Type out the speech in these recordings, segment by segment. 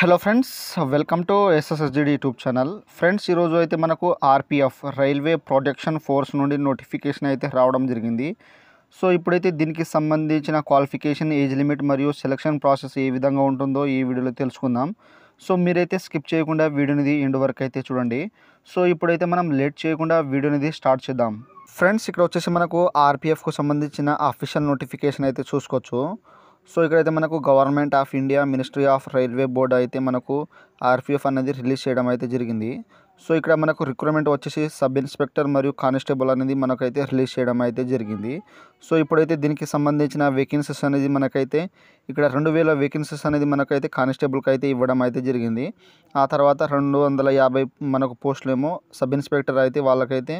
Hello friends, welcome to SSSGD YouTube channel. Friends, ఈరోజు అయితే మనకు ఆర్పిఎఫ్ రైల్వే ప్రొటెక్షన్ ఫోర్స్ నుండి నోటిఫికేషన్ అయితే రావడం జరిగింది. సో ఇప్పుడైతే దీనికి సంబంధించిన క్వాలిఫికేషన్, ఏజ్ లిమిట్ మరియు సెలక్షన్ ప్రాసెస్ ఏ విధంగా ఉంటుందో ఈ వీడియోలో తెలుసుకుందాం. సో మీరైతే స్కిప్ చేయకుండా వీడియోనిది ఎండ్ వరకు అయితే చూడండి. సో ఇప్పుడైతే మనం లేట్ చేయకుండా వీడియోనిది స్టార్ట్ చేద్దాం. ఫ్రెండ్స్, ఇక్కడ వచ్చేసి మనకు ఆర్పిఎఫ్కు సంబంధించిన అఫీషియల్ నోటిఫికేషన్ అయితే చూసుకోవచ్చు. సో ఇక్కడైతే మనకు government of India, ministry of railway board అయితే మనకు ఆర్పిఎఫ్ అనేది రిలీజ్ చేయడం అయితే జరిగింది. సో ఇక్కడ మనకు రిక్రూట్మెంట్ వచ్చేసి సబ్ ఇన్స్పెక్టర్ మరియు కానిస్టేబుల్ అనేది మనకైతే రిలీజ్ చేయడం అయితే జరిగింది. సో ఇప్పుడైతే దీనికి సంబంధించిన వేకెన్సీస్ అనేది మనకైతే ఇక్కడ 2000 వేకెన్సీస్ అనేది మనకైతే కానిస్టేబుల్కి అయితే ఇవ్వడం అయితే జరిగింది. ఆ తర్వాత 250 మనకు పోస్టులేమో సబ్ ఇన్స్పెక్టర్ అయితే వాళ్ళకైతే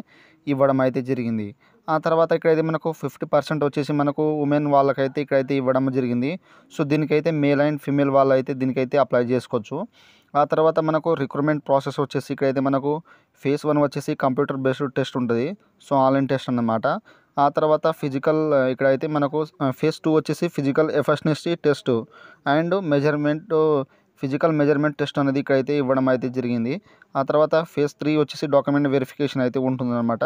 ఇవ్వడం అయితే జరిగింది. ఆ తర్వాత ఇక్కడైతే మనకు 50% వచ్చేసి మనకు ఉమెన్ వాళ్ళకైతే ఇక్కడైతే ఇవ్వడం జరిగింది. సో దీనికైతే మేల్ అండ్ ఫీమేల్ వాళ్ళు అయితే దీనికైతే అప్లై చేసుకోవచ్చు. ఆ తర్వాత మనకు రిక్రూట్మెంట్ ప్రాసెస్ వచ్చేసి ఇక్కడైతే మనకు ఫేజ్ 1 వచ్చేసి కంప్యూటర్ బేస్డ్ టెస్ట్ ఉంటుంది. సో ఆన్లైన్ టెస్ట్ అన్నమాట. ఆ తర్వాత ఫిజికల్ ఇక్కడైతే మనకు ఫేజ్ 2 వచ్చేసి physical efficiency test and physical measurement test అనేది ఇక్కడైతే ఇవ్వడం అయితే జరిగింది. ఆ తర్వాత ఫేజ్ 3 వచ్చేసి డాక్యుమెంట్ వెరిఫికేషన్ అయితే ఉంటుందన్నమాట.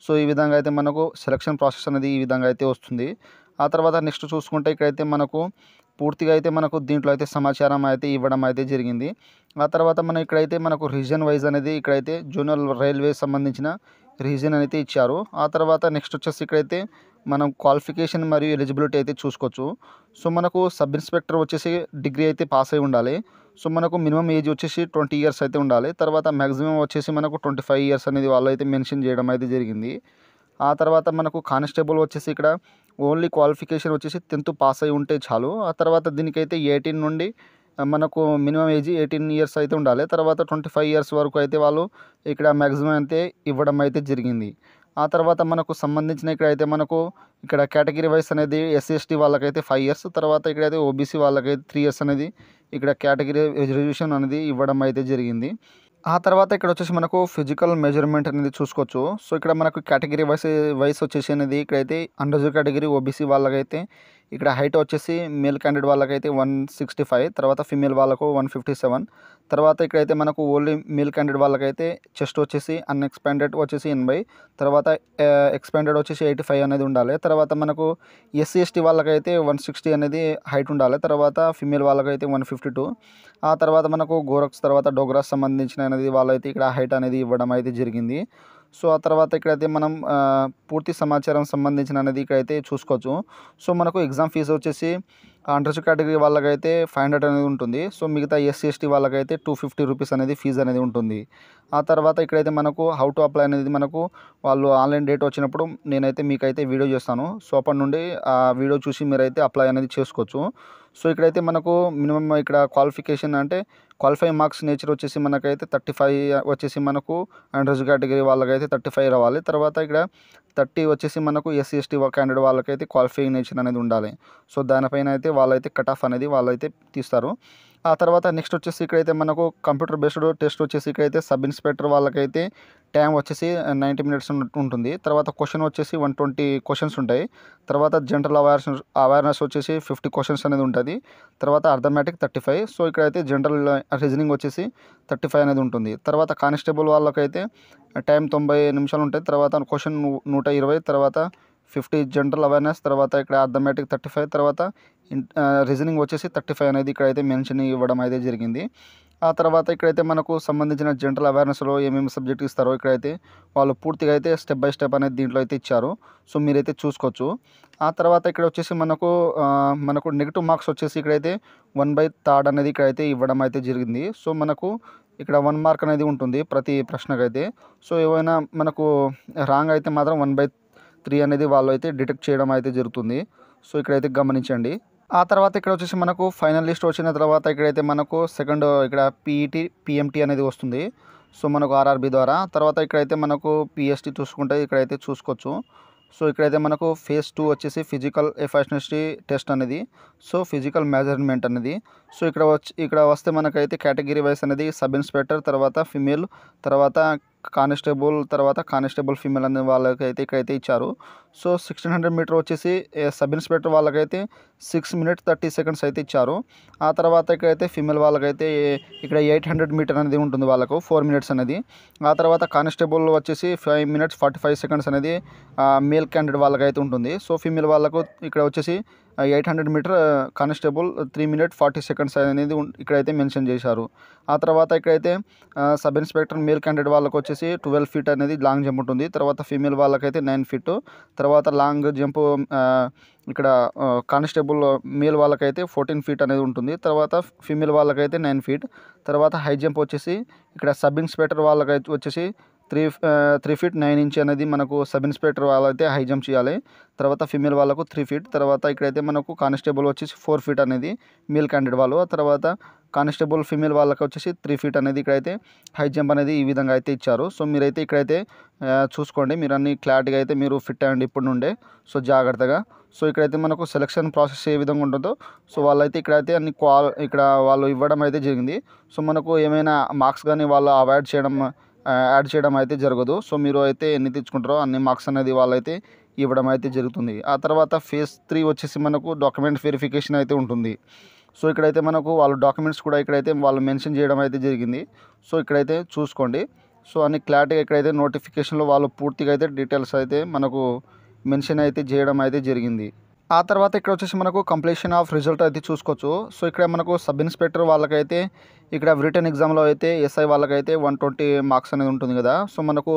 సో ఈ విధంగా అయితే మనకు సెలక్షన్ ప్రాసెస్ అనేది ఈ విధంగా అయితే వస్తుంది. ఆ తర్వాత నెక్స్ట్ చూసుకుంటే ఇక్కడైతే మనకు పూర్తిగా అయితే మనకు దీంట్లో అయితే సమాచారం అయితే ఇవ్వడం అయితే జరిగింది. ఆ తర్వాత మనం ఇక్కడైతే మనకు రీజన్ వైజ్ అనేది ఇక్కడైతే జోనల్ రైల్వే సంబంధించిన రీజన్ అయితే ఇచ్చారు. ఆ తర్వాత నెక్స్ట్ వచ్చేసి ఇక్కడైతే మనం క్వాలిఫికేషన్ మరియు ఎలిజిబిలిటీ అయితే చూసుకోవచ్చు. సో మనకు సబ్ ఇన్స్పెక్టర్ వచ్చేసి డిగ్రీ అయితే పాస్ అయి ఉండాలి. సో మనకు మినిమం ఏజ్ వచ్చేసి 20 ఇయర్స్ అయితే ఉండాలి. తర్వాత మ్యాక్సిమం వచ్చేసి మనకు 25 ఇయర్స్ అనేది వాళ్ళు అయితే మెన్షన్ చేయడం అయితే జరిగింది. ఆ తర్వాత మనకు కానిస్టేబుల్ వచ్చేసి ఇక్కడ ఓన్లీ క్వాలిఫికేషన్ వచ్చేసి 10th పాస్ అయి ఉంటే చాలు. ఆ తర్వాత దీనికైతే 18 నుండి మనకు మినిమం ఏజ్ 18 ఇయర్స్ అయితే ఉండాలి. తర్వాత 25 ఇయర్స్ వరకు అయితే వాళ్ళు ఇక్కడ మ్యాక్సిమం అయితే ఇవ్వడం అయితే జరిగింది. ఆ తర్వాత మనకు సంబంధించిన ఇక్కడైతే మనకు ఇక్కడ కేటగిరీ వైస్ అనేది ఎస్సీ ఎస్టీ వాళ్ళకైతే 5 ఇయర్స్, తర్వాత ఇక్కడైతే ఓబీసీ వాళ్ళకైతే 3 ఇయర్స్ అనేది ఇక్కడ కేటగిరీ రిజర్వేషన్ అనేది ఇవ్వడం అయితే జరిగింది. ఆ తర్వాత ఇక్కడ వచ్చేసి మనకు ఫిజికల్ మెజర్మెంట్ అనేది చూసుకోవచ్చు. సో ఇక్కడ మనకు కేటగిరీ వైస్ వచ్చేసి అనేది ఇక్కడైతే అండర్ కేటగిరీ ఓబీసీ వాళ్ళకైతే ఇక్కడ హైట్ వచ్చేసి మేల్ క్యాండిడేట్ వాళ్ళకైతే 165, తర్వాత ఫీమేల్ వాళ్ళకు 157, తర్వాత ఇక్కడైతే మనకు ఓన్లీ మేల్ క్యాండిడేట్ వాళ్ళకైతే చెస్ట్ వచ్చేసి అన్ఎక్స్పాండెడ్ వచ్చేసి 80, తర్వాత ఎక్స్పాండెడ్ వచ్చేసి 85 అనేది ఉండాలి. తర్వాత మనకు ఎస్సీ ఎస్టీ వాళ్ళకైతే 160 అనేది హైట్ ఉండాలి. తర్వాత ఫీమేల్ వాళ్ళకైతే 152. ఆ తర్వాత మనకు గోరక్స్ తర్వాత డోగ్రాస్ సంబంధించిన అనేది వాళ్ళైతే ఇక్కడ హైట్ అనేది ఇవ్వడం అయితే జరిగింది. సో ఆ తర్వాత ఇక్కడైతే మనం పూర్తి సమాచారం సంబంధించిన అనేది ఇక్కడైతే చూసుకోవచ్చు. సో మనకు ఎగ్జామ్ ఫీజు వచ్చేసి అండర్ కేటగిరీ వాళ్ళకైతే 500 అనేది ఉంటుంది. సో మిగతా ఎస్సీ ఎస్టీ వాళ్ళకైతే 250 రూపీస్ అనేది ఫీజు అనేది ఉంటుంది. ఆ తర్వాత ఇక్కడైతే మనకు హౌ టు అప్లై అనేది మనకు వాళ్ళు ఆన్లైన్ డేట్ వచ్చినప్పుడు నేనైతే మీకైతే వీడియో చేస్తాను. సో అప్పటి నుండి ఆ వీడియో చూసి మీరైతే అప్లై అనేది చేసుకోవచ్చు. సో ఇక్కడైతే మనకు మినిమం ఇక్కడ క్వాలిఫికేషన్ అంటే క్వాలిఫై మార్క్స్ నేచర్ వచ్చేసి మనకైతే 35 వచ్చేసి మనకు అండర్ కేటగిరీ వాళ్ళకైతే 35 రావాలి. తర్వాత ఇక్కడ 30 వచ్చేసి మనకు ఎస్సీ ఎస్టీ క్యాండిడేట్ వాళ్ళకైతే క్వాలిఫైయింగ్ నేచర్ అనేది ఉండాలి. సో దానిపైన అయితే వాళ్ళైతే కట్ ఆఫ్ అనేది వాళ్ళైతే తీస్తారు. ఆ తర్వాత నెక్స్ట్ వచ్చేసి ఇక్కడైతే మనకు కంప్యూటర్ బేస్డ్ టెస్ట్ వచ్చేసి ఇక్కడైతే సబ్ ఇన్స్పెక్టర్ వాళ్ళకైతే టైం వచ్చేసి 90 మినిట్స్ ఉంటుంది. తర్వాత క్వశ్చన్ వచ్చేసి 120 క్వశ్చన్స్ ఉంటాయి. తర్వాత జనరల్ అవేర్నెస్ వచ్చేసి 50 క్వశ్చన్స్ అనేది ఉంటుంది. తర్వాత అర్థమెటిక్ 35. సో ఇక్కడైతే జనరల్ రీజనింగ్ వచ్చేసి 35 అనేది ఉంటుంది. తర్వాత కానిస్టేబుల్ వాళ్ళకైతే టైం 90 నిమిషాలు ఉంటాయి. తర్వాత క్వశ్చన్ 120, తర్వాత 50 జనరల్ అవేర్నెస్, తర్వాత ఇక్కడ అర్థమెటిక్ 35, తర్వాత రీజనింగ్ వచ్చేసి 35 అనేది ఇక్కడైతే మెన్షన్ ఇవ్వడం అయితే జరిగింది. ఆ తర్వాత ఇక్కడైతే మనకు సంబంధించిన జనరల్ అవేర్నెస్లో ఏమేమి సబ్జెక్ట్ ఇస్తారో ఇక్కడైతే వాళ్ళు పూర్తిగా అయితే స్టెప్ బై స్టెప్ అనేది దీంట్లో అయితే ఇచ్చారు. సో మీరైతే చూసుకోవచ్చు. ఆ తర్వాత ఇక్కడ వచ్చేసి మనకు నెగిటివ్ మార్క్స్ వచ్చేసి ఇక్కడైతే 1/3 అనేది ఇక్కడైతే ఇవ్వడం అయితే జరిగింది. సో మనకు ఇక్కడ 1 మార్క్ అనేది ఉంటుంది ప్రతి ప్రశ్నకైతే. సో ఏవైనా మనకు రాంగ్ అయితే మాత్రం 1/3 అనేది వాళ్ళు అయితే డిటెక్ట్ చేయడం అయితే జరుగుతుంది. సో ఇక్కడైతే గమనించండి. ఆ తర్వాత ఇక్కడ వచ్చేసి మనకు ఫైనల్ లిస్ట్ వచ్చిన తర్వాత ఇక్కడైతే మనకు సెకండ్ ఇక్కడ పీఈటీ, పిఎంటీ అనేది వస్తుంది. సో మనకు ఆర్ఆర్బీ ద్వారా. తర్వాత ఇక్కడైతే మనకు పిఎస్టీ చూసుకుంటే ఇక్కడైతే చూసుకోవచ్చు. సో ఇక్కడైతే మనకు ఫేజ్ 2 వచ్చేసి ఫిజికల్ ఎఫిషియన్సీ టెస్ట్ అనేది, సో ఫిజికల్ మెజర్మెంట్ అనేది. సో ఇక్కడ వస్తే మనకైతే కేటగిరీ వైస్ అనేది సబ్ ఇన్స్పెక్టర్, తర్వాత ఫీమేల్, తర్వాత కానిస్టేబుల్ తర్వాత కానిస్టేబుల్ ఫీమేల్ అనే వాళ్ళకైతే ఇక్కడైతే ఇచ్చారు. సో 1600 మీటర్ వచ్చేసి సబ్ ఇన్స్పెక్టర్ వాళ్ళకైతే 6 minutes 30 seconds అయితే ఇచ్చారు. ఆ తర్వాత ఇక్కడైతే ఫీమేల్ వాళ్ళకైతే ఇక్కడ 800 మీటర్ అనేది ఉంటుంది వాళ్ళకు 4 minutes అనేది. ఆ తర్వాత కానిస్టేబుల్ వచ్చేసి 5 minutes 45 seconds అనేది మేల్ క్యాండిడేట్ వాళ్ళకైతే ఉంటుంది. సో ఫీమేల్ వాళ్ళకు ఇక్కడ వచ్చేసి 800 మీటర్ కానిస్టేబుల్ 3 minutes 40 seconds అనేది ఇక్కడైతే మెన్షన్ చేశారు. ఆ తర్వాత ఇక్కడైతే సబ్ ఇన్స్పెక్టర్ మేల్ క్యాండిడేట్ వాళ్ళకు వచ్చేసి 12 feet అనేది లాంగ్ జంప్ ఉంటుంది. తర్వాత ఫీమేల్ వాళ్ళకైతే 9 feet. తర్వాత లాంగ్ జంప్ ఇక్కడ కానిస్టేబుల్ మేల్ వాళ్ళకైతే 14 feet అనేది ఉంటుంది. తర్వాత ఫీమేల్ వాళ్ళకైతే 9 feet. తర్వాత హై జంప్ వచ్చేసి ఇక్కడ సబ్ ఇన్స్పెక్టర్ వాళ్ళకైతే వచ్చేసి 3 feet 9 inch అనేది మనకు సబ్ ఇన్స్పెక్టర్ వాళ్ళైతే హై జంప్ చేయాలి. తర్వాత ఫీమేల్ వాళ్ళకు 3 feet. తర్వాత ఇక్కడైతే మనకు కానిస్టేబుల్ వచ్చేసి 4 feet అనేది మేల్ క్యాండిడేట్ వాళ్ళు. ఆ తర్వాత కానిస్టేబుల్ ఫీమేల్ వాళ్ళకి వచ్చేసి 3 feet అనేది ఇక్కడైతే హై జంప్ అనేది ఈ విధంగా అయితే ఇచ్చారు. సో మీరైతే ఇక్కడైతే చూసుకోండి, మీరు అన్ని క్లారిటీగా అయితే మీరు ఫిట్ అయ్యండి ఇప్పటి నుండే. సో జాగ్రత్తగా. సో ఇక్కడైతే మనకు సెలక్షన్ ప్రాసెస్ ఏ విధంగా ఉంటుందో సో వాళ్ళైతే ఇక్కడైతే అన్ని ఇక్కడ వాళ్ళు ఇవ్వడం అయితే జరిగింది. సో మనకు ఏమైనా మార్క్స్ కానీ వాళ్ళు యాడ్ చేయడం అయితే జరగదు. సో మీరు అయితే ఎన్ని తెచ్చుకుంటారో అన్ని మార్క్స్ అనేది వాళ్ళైతే ఇవ్వడం అయితే జరుగుతుంది. ఆ తర్వాత phase 3 వచ్చేసి మనకు డాక్యుమెంట్ వెరిఫికేషన్ అయితే ఉంటుంది. సో ఇక్కడైతే మనకు వాళ్ళు డాక్యుమెంట్స్ కూడా ఇక్కడైతే వాళ్ళు మెన్షన్ చేయడం అయితే జరిగింది. సో ఇక్కడైతే చూసుకోండి. సో అన్ని క్లారిటీగా ఇక్కడైతే నోటిఫికేషన్లో వాళ్ళు పూర్తిగా అయితే డీటెయిల్స్ అయితే మనకు మెన్షన్ అయితే చేయడం అయితే జరిగింది. ఆ తర్వాత ఇక్కడ వచ్చేసి మనకు కంప్లీషన్ ఆఫ్ రిజల్ట్ అయితే చూసుకోవచ్చు. సో ఇక్కడ మనకు సబ్ ఇన్స్పెక్టర్ వాళ్ళకైతే ఇక్కడ రిటర్న్ ఎగ్జామ్లో అయితే ఎస్ఐ వాళ్ళకైతే 120 మార్క్స్ అనేది ఉంటుంది కదా. సో మనకు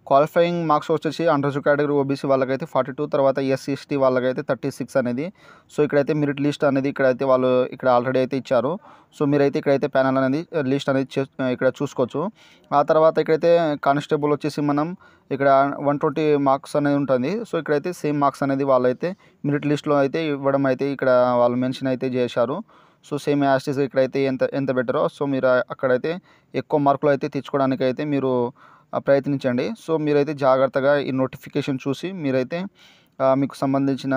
క్వాలిఫైయింగ్ మార్క్స్ వచ్చేసి అండర్రిజర్వ్డ్ కేటగిరీ ఓబీసీ వాళ్ళకైతే 42, తర్వాత ఎస్సీ ఎస్టీ వాళ్ళకైతే 36 అనేది. సో ఇక్కడైతే మెరిట్ లిస్ట్ అనేది ఇక్కడైతే వాళ్ళు ఇక్కడ ఆల్రెడీ అయితే ఇచ్చారు. సో మీరైతే ఇక్కడైతే ప్యానల్ అనేది లిస్ట్ అనేది ఇక్కడ చూసుకోవచ్చు. ఆ తర్వాత ఇక్కడైతే కానిస్టేబుల్ వచ్చేసి మనం ఇక్కడ 120 మార్క్స్ అనేది ఉంటుంది. సో ఇక్కడైతే సేమ్ మార్క్స్ అనేది వాళ్ళైతే మెరిట్ లిస్ట్లో అయితే ఇవ్వడం అయితే ఇక్కడ వాళ్ళు మెన్షన్ అయితే చేశారు. సో సేమ్ యాస్టీస్ ఇక్కడైతే ఎంత బెటరో సో మీరు అక్కడైతే ఎక్కువ మార్కులు అయితే తెచ్చుకోవడానికి అయితే మీరు ప్రయత్నించండి. సో మీరైతే జాగ్రత్తగా ఈ నోటిఫికేషన్ చూసి మీరైతే మీకు సంబంధించిన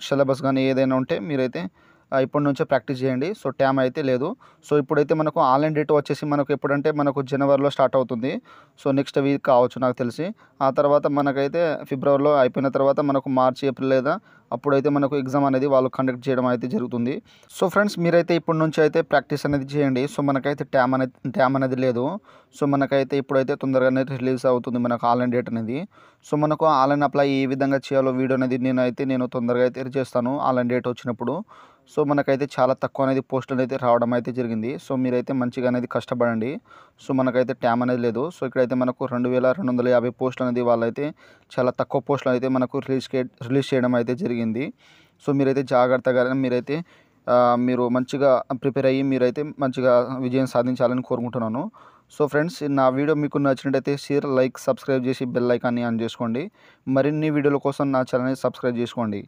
సిలబస్ కానీ ఏదైనా ఉంటే మీరైతే ఇప్పటి నుంచే ప్రాక్టీస్ చేయండి. సో ట్యామ్ అయితే లేదు. సో ఇప్పుడైతే మనకు ఆన్లైన్ డేట్ వచ్చేసి మనకు ఎప్పుడంటే మనకు జనవరిలో స్టార్ట్ అవుతుంది. సో నెక్స్ట్ వీక్ కావచ్చు నాకు తెలిసి. ఆ తర్వాత మనకైతే ఫిబ్రవరిలో అయిపోయిన తర్వాత మనకు మార్చి ఏప్రిల్ లేదా అప్పుడైతే మనకు ఎగ్జామ్ అనేది వాళ్ళు కండక్ట్ చేయడం అయితే జరుగుతుంది. సో ఫ్రెండ్స్ మీరైతే ఇప్పటి నుంచి అయితే ప్రాక్టీస్ అనేది చేయండి. సో మనకైతే ట్యామ్ అనేది లేదు. సో మనకైతే ఇప్పుడైతే తొందరగానే రిలీజ్ అవుతుంది మనకు ఆన్లైన్ డేట్ అనేది. సో మనకు ఆన్లైన్ అప్లై ఏ విధంగా చేయాలో వీడియో అనేది నేను తొందరగా అయితే చేస్తాను ఆన్లైన్ డేట్ వచ్చినప్పుడు. సో మనకైతే చాలా తక్కువ అనేది పోస్టులు అయితే రావడం అయితే జరిగింది. సో మీరైతే మంచిగా అనేది కష్టపడండి. సో మనకైతే ట్యామ్ అనేది లేదు. సో ఇక్కడైతే మనకు 2250 పోస్టులు అనేది వాళ్ళైతే చాలా తక్కువ పోస్టులు అయితే మనకు రిలీజ్ చేయడం అయితే జరిగింది. సో మీరైతే జాగ్రత్తగా మీరైతే మీరు మంచిగా ప్రిపేర్ అయ్యి మీరైతే మంచిగా విజయం సాధించాలని కోరుకుంటున్నాను. సో ఫ్రెండ్స్ నా వీడియో మీకు నచ్చినట్టయితే షేర్, లైక్, సబ్స్క్రైబ్ చేసి బెల్ ఐకాన్ని ఆన్ చేసుకోండి. మరిన్ని వీడియోల కోసం నా ఛానల్ని సబ్స్క్రైబ్ చేసుకోండి.